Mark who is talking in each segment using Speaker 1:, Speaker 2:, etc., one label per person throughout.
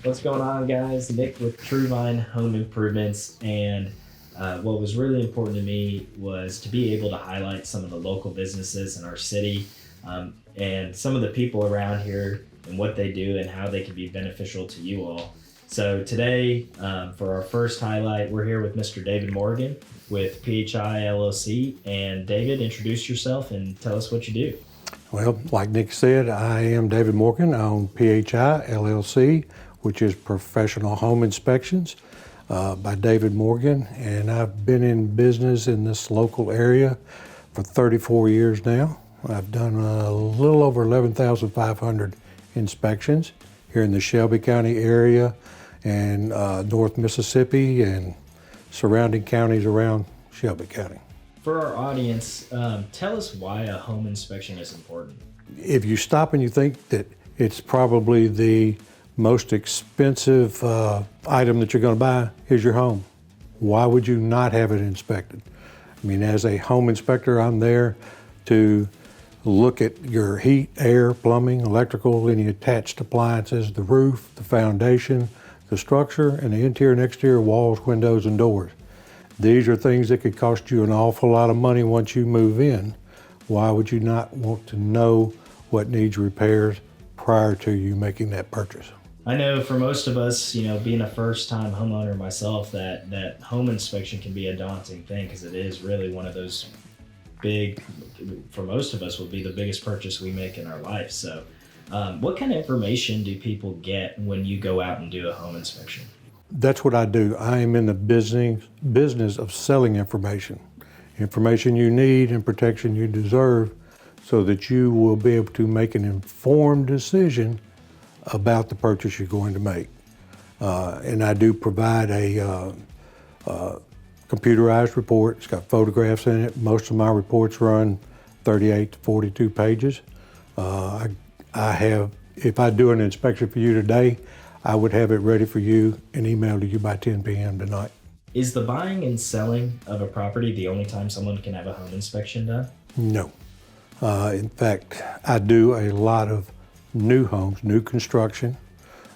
Speaker 1: What's going on, guys? Nick with TruVine Home Improvements, and what was really important to me was to be able to highlight some of the local businesses in our city, and some of the people around here and what they do and how they can be beneficial to you all. So today, for our first highlight, we're here with Mr. David Morgan with PHI LLC. And David, introduce yourself and tell us what you do.
Speaker 2: Well, like Nick said, I am David Morgan. I own PHI LLC, which is Professional Home Inspections by David Morgan. And I've been in business in this local area for 34 years now. I've done a little over 11,500 inspections here in the Shelby County area and North Mississippi and surrounding counties around Shelby County.
Speaker 1: For our audience, tell us why a home inspection is important.
Speaker 2: If you stop and you think that it's probably the most expensive item that you're going to buy is your home, why would you not have it inspected? I mean, as a home inspector, I'm there to look at your heat, air, plumbing, electrical, any attached appliances, the roof, the foundation, the structure, and the interior and exterior walls, windows, and doors. These are things that could cost you an awful lot of money once you move in. Why would you not want to know what needs repairs prior to you making that purchase?
Speaker 1: I know for most of us, being a first-time homeowner myself, that home inspection can be a daunting thing because it is really one of those big, for most of us, would be the biggest purchase we make in our life. So what kind of information do people get when you go out and do a home inspection?
Speaker 2: That's what I do. I am in the business of selling information you need and protection you deserve, so that you will be able to make an informed decision about the purchase you're going to make. And I do provide a computerized report. It's got photographs in it. Most of my reports run 38 to 42 pages. I have, if I do an inspection for you today, I would have it ready for you and emailed to you by 10 p.m. tonight.
Speaker 1: Is the buying and selling of a property the only time someone can have a home inspection done?
Speaker 2: No. In fact, I do a lot of new homes, new construction.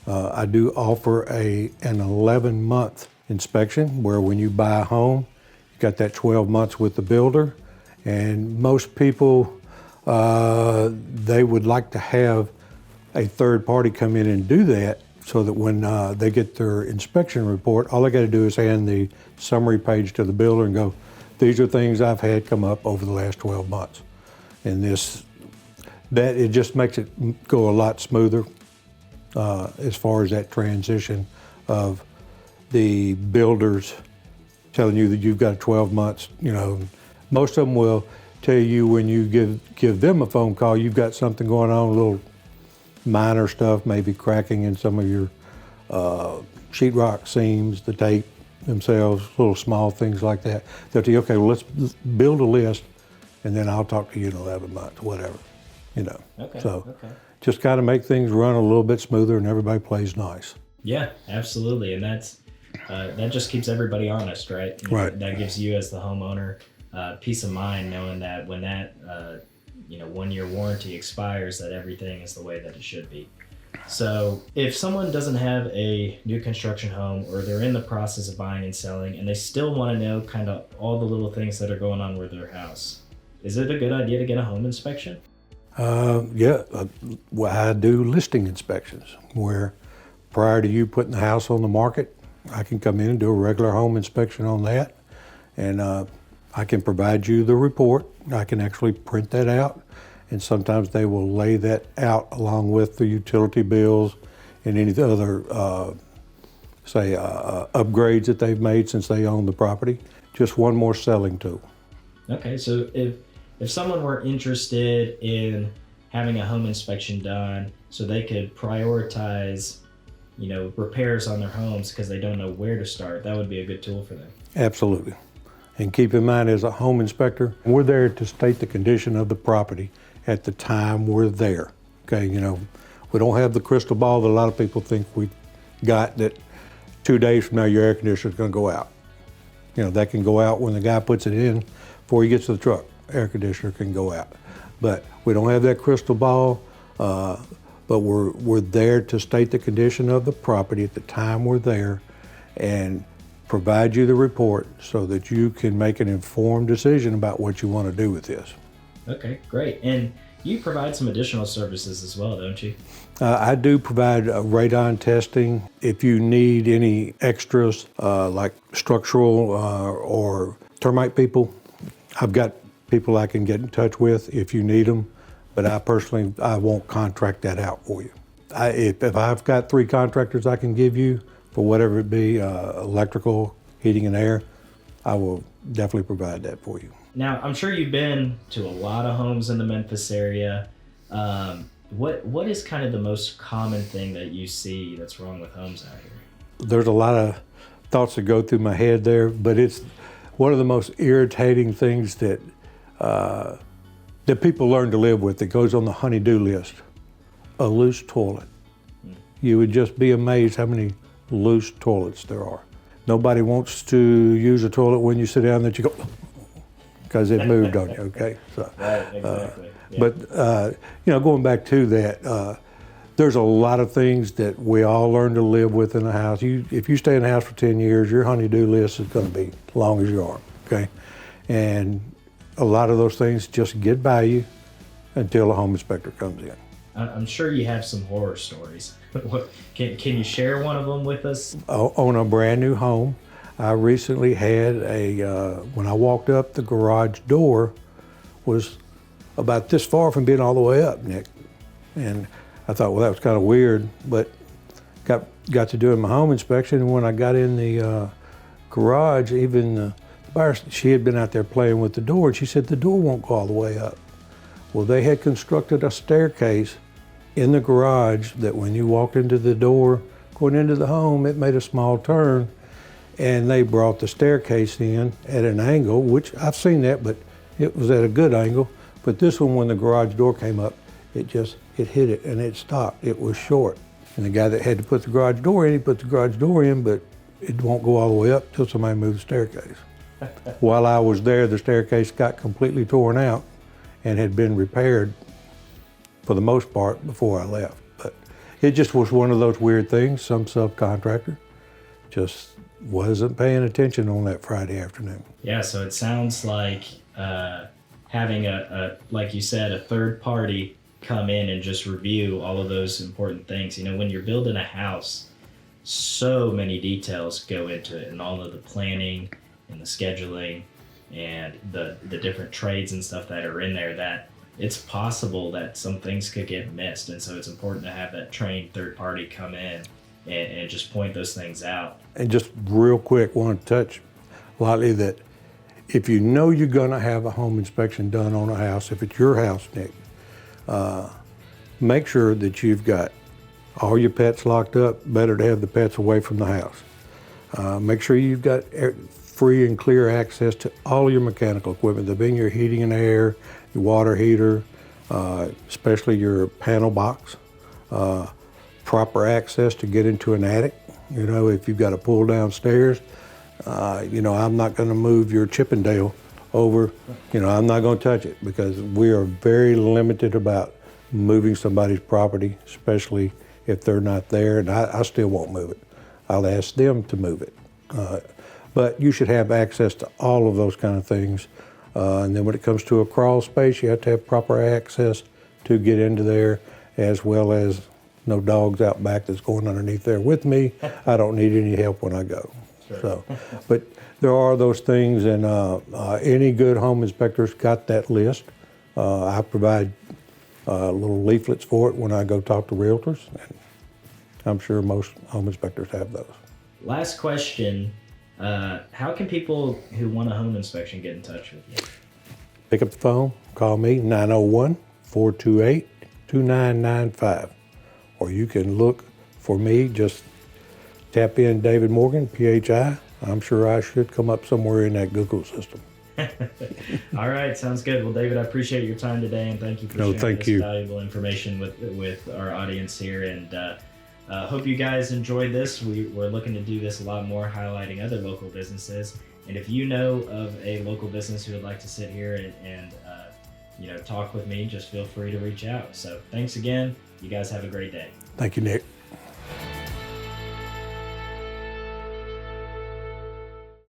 Speaker 2: I do offer an 11-month inspection where when you buy a home, you got that 12 months with the builder. And most people, they would like to have a third party come in and do that, so that when they get their inspection report, all they got to do is hand the summary page to the builder and go, these are things I've had come up over the last 12 months. And it just makes it go a lot smoother as far as that transition of the builders telling you that you've got 12 months. Most of them will tell you when you give them a phone call, you've got something going on, a little minor stuff, maybe cracking in some of your sheetrock seams, the tape themselves, little small things like that. They'll tell you, okay, well, let's build a list, and then I'll talk to you in 11 months, whatever,
Speaker 1: Okay.
Speaker 2: So
Speaker 1: okay.
Speaker 2: just kind of make things run a little bit smoother and everybody plays nice.
Speaker 1: Yeah, absolutely. And that just keeps everybody honest, right?
Speaker 2: Right.
Speaker 1: That gives you as the homeowner peace of mind, knowing that when that 1-year warranty expires, that everything is the way that it should be. So if someone doesn't have a new construction home, or they're in the process of buying and selling, and they still want to know kind of all the little things that are going on with their house, is it a good idea to get a home inspection?
Speaker 2: Well, I do listing inspections where prior to you putting the house on the market, I can come in and do a regular home inspection on that, and I can provide you the report. I can actually print that out, and sometimes they will lay that out along with the utility bills and any other, upgrades that they've made since they own the property. Just one more selling tool.
Speaker 1: Okay, so if someone were interested in having a home inspection done so they could prioritize, repairs on their homes because they don't know where to start, that would be a good tool for them.
Speaker 2: Absolutely. And keep in mind, as a home inspector, we're there to state the condition of the property at the time we're there. Okay, we don't have the crystal ball that a lot of people think we got, that 2 days from now your air conditioner's gonna go out. That can go out when the guy puts it in before he gets to the truck. Air conditioner can go out. But we don't have that crystal ball. but we're there to state the condition of the property at the time we're there and provide you the report so that you can make an informed decision about what you want to do with this.
Speaker 1: Okay, great. And you provide some additional services as well, don't you?
Speaker 2: I do provide radon testing. If you need any extras like structural or termite people, I've got people I can get in touch with if you need them, but I won't contract that out for you. If I've got 3 contractors I can give you for whatever it be, electrical, heating and air, I will definitely provide that for you.
Speaker 1: Now, I'm sure you've been to a lot of homes in the Memphis area. What is kind of the most common thing that you see that's wrong with homes out here?
Speaker 2: There's a lot of thoughts that go through my head there, but it's one of the most irritating things that people learn to live with that goes on the honey-do list. A loose toilet. You would just be amazed how many loose toilets there are. Nobody wants to use a toilet when you sit down that you go, because it moved on you, okay? So,
Speaker 1: Right, exactly. Yeah.
Speaker 2: But, going back to that, there's a lot of things that we all learn to live with in a house. If you stay in a house for 10 years, your honey-do list is going to be as long as you are, okay? And a lot of those things just get by you until a home inspector comes in.
Speaker 1: I'm sure you have some horror stories. Can you share one of them with us?
Speaker 2: On a brand new home, I recently had when I walked up, the garage door was about this far from being all the way up, Nick. And I thought, well, that was kind of weird, but got to doing my home inspection, and when I got in the garage, even the buyer, she had been out there playing with the door, and she said, the door won't go all the way up. Well, they had constructed a staircase in the garage that when you walked into the door, going into the home, it made a small turn, and they brought the staircase in at an angle, which I've seen that, but it was at a good angle. But this one, when the garage door came up, it hit it and it stopped. It was short. And the guy that had to put the garage door in, he put the garage door in, but it won't go all the way up till somebody moves the staircase. While I was there, the staircase got completely torn out and had been repaired for the most part before I left. But it just was one of those weird things. Some subcontractor just wasn't paying attention on that Friday afternoon.
Speaker 1: Yeah, so it sounds like having like you said, a third party come in and just review all of those important things. When you're building a house, so many details go into it, and all of the planning and the scheduling and the different trades and stuff that are in there, that it's possible that some things could get missed. And so it's important to have that trained third party come in and just point those things out.
Speaker 2: And just real quick, want to touch lightly that if you know you're going to have a home inspection done on a house, if it's your house, Nick, make sure that you've got all your pets locked up. Better to have the pets away from the house. Make sure you've got free and clear access to all your mechanical equipment, the being your heating and air, your water heater, especially your panel box, proper access to get into an attic. If you've got to pull downstairs, I'm not going to move your Chippendale over. I'm not going to touch it because we are very limited about moving somebody's property, especially if they're not there, and I still won't move it. I'll ask them to move it. But you should have access to all of those kind of things. And then when it comes to a crawl space, you have to have proper access to get into there, as well as no dogs out back that's going underneath there with me. I don't need any help when I go.
Speaker 1: Sure.
Speaker 2: So, but there are those things, and any good home inspector's got that list. I provide little leaflets for it when I go talk to realtors, and I'm sure most home inspectors have those.
Speaker 1: Last question. How can people who want a home inspection get in touch with you?
Speaker 2: Pick up the phone, call me, 901-428-2995. Or you can look for me, just tap in David Morgan, PHI. I'm sure I should come up somewhere in that Google system.
Speaker 1: All right, sounds good. Well, David, I appreciate your time today, and thank you for sharing this valuable information with our audience here. And hope you guys enjoyed this. We're looking to do this a lot more, highlighting other local businesses. And if you know of a local business who would like to sit here and talk with me, just feel free to reach out. So thanks again. You guys have a great day.
Speaker 2: Thank you, Nick.